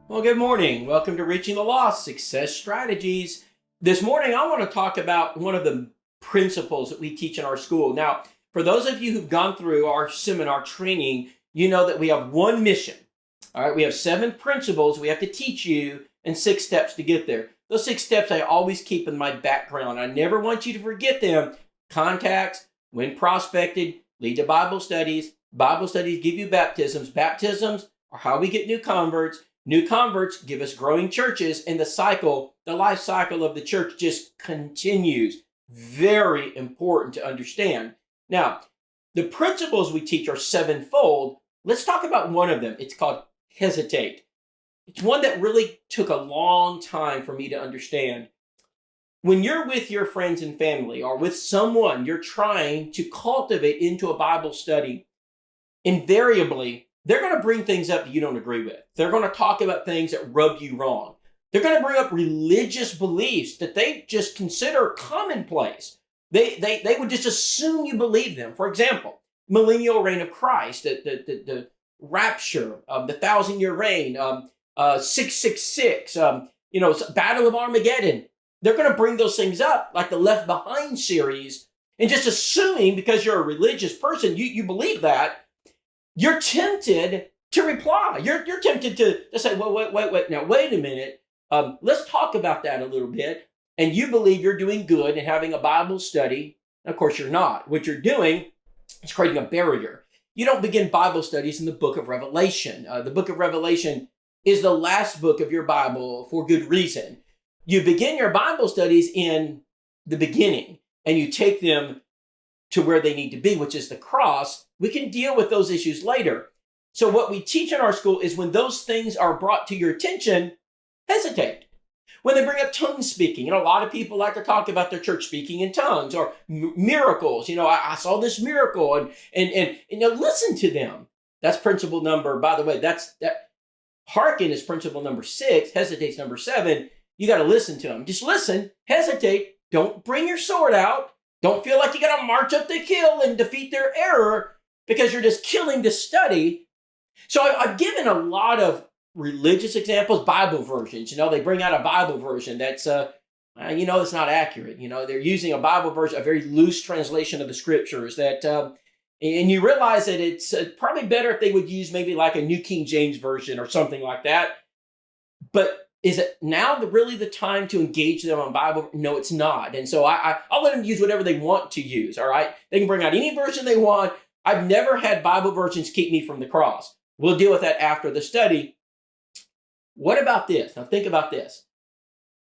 Well, good morning. Welcome to Reaching the Lost Success Strategies. This morning, I want to talk about one of the principles that we teach in our school. Now, for those of you who've gone through our seminar training, you know that we have one mission. All right, we have 7 principles we have to teach you and 6 steps to get there. Those 6 steps I always keep in my background. I never want you to forget them. Contacts, when prospected, lead to Bible studies. Bible studies give you baptisms. Baptisms are how we get new converts. New converts give us growing churches, and the life cycle of the church just continues. Very important to understand. Now, the principles we teach are 7-fold. Let's talk about one of them. It's called hesitate. It's one that really took a long time for me to understand. When you're with your friends and family or with someone you're trying to cultivate into a Bible study, invariably, they're going to bring things up that you don't agree with. They're going to talk about things that rub you wrong. They're going to bring up religious beliefs that they just consider commonplace. They would just assume you believe them. For example, millennial reign of Christ, the rapture, the 1,000-year reign, 666, Battle of Armageddon. They're going to bring those things up like the Left Behind series, and just assuming because you're a religious person, you believe that. You're tempted to reply. You're tempted to say, well, wait. Now, wait a minute. Let's talk about that a little bit. And you believe you're doing good and having a Bible study. Of course, you're not. What you're doing is creating a barrier. You don't begin Bible studies in the book of Revelation. The book of Revelation is the last book of your Bible for good reason. You begin your Bible studies in the beginning, and you take them to where they need to be, which is the cross. We can deal with those issues later. So what we teach in our school is when those things are brought to your attention, hesitate. When they bring up tongue speaking, a lot of people like to talk about their church speaking in tongues or miracles. I saw this miracle and listen to them. That's principle number, by the way, hearken is principle number 6, hesitate's number 7. You got to listen to them. Just listen, hesitate, don't bring your sword out. Don't feel like you got to march up the hill and defeat their error because you're just killing the study. So I've given a lot of religious examples, Bible versions. They bring out a Bible version that's, it's not accurate. They're using a Bible version, a very loose translation of the scriptures that, and you realize that it's probably better if they would use maybe like a New King James version or something like that. But is it now really the time to engage them on Bible? No, it's not. And so I'll let them use whatever they want to use, all right? They can bring out any version they want. I've never had Bible versions keep me from the cross. We'll deal with that after the study. What about this? Now think about this.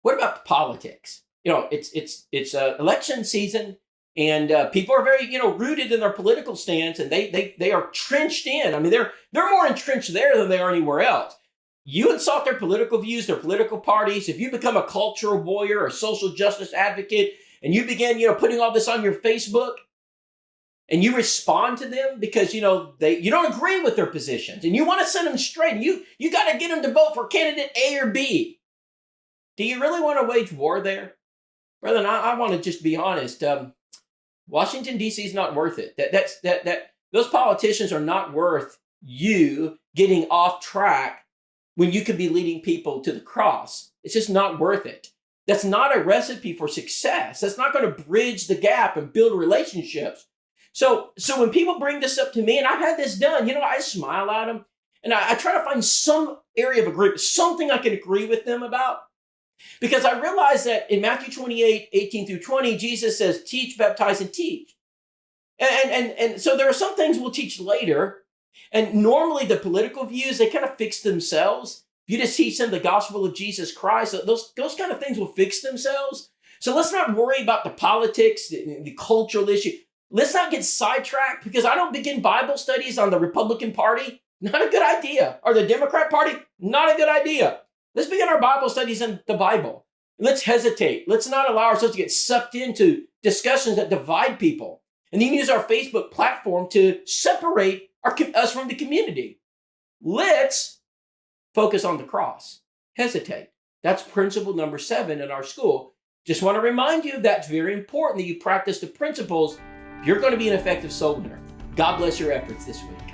What about politics? It's election season, and people are very, rooted in their political stance, and they are trenched in. I mean, they're more entrenched there than they are anywhere else. You insult their political views, their political parties. If you become a cultural warrior or social justice advocate, and you begin, putting all this on your Facebook, and you respond to them because, you don't agree with their positions, and you want to set them straight, and you got to get them to vote for candidate A or B. Do you really want to wage war there? Brethren, I want to just be honest. Washington, D.C. is not worth it. Those politicians are not worth you getting off track when you could be leading people to the cross. It's just not worth it. That's not a recipe for success. That's not going to bridge the gap and build relationships. So when people bring this up to me, and I've had this done, I smile at them, and I try to find some area of agreement, something I can agree with them about. Because I realize that in Matthew 28, 18 through 20, Jesus says, teach, baptize, and teach. And so there are some things we'll teach later. And normally the political views, they kind of fix themselves. If you just teach them the gospel of Jesus Christ, those kind of things will fix themselves. So let's not worry about the politics, the cultural issue. Let's not get sidetracked, because I don't begin Bible studies on the Republican Party. Not a good idea. Or the Democrat Party. Not a good idea. Let's begin our Bible studies in the Bible. Let's hesitate. Let's not allow ourselves to get sucked into discussions that divide people. And then use our Facebook platform to separate us from the community. Let's focus on the cross. Hesitate. That's principle number 7 in our school. Just want to remind you that's very important that you practice the principles if you're going to be an effective soul winner. God bless your efforts this week.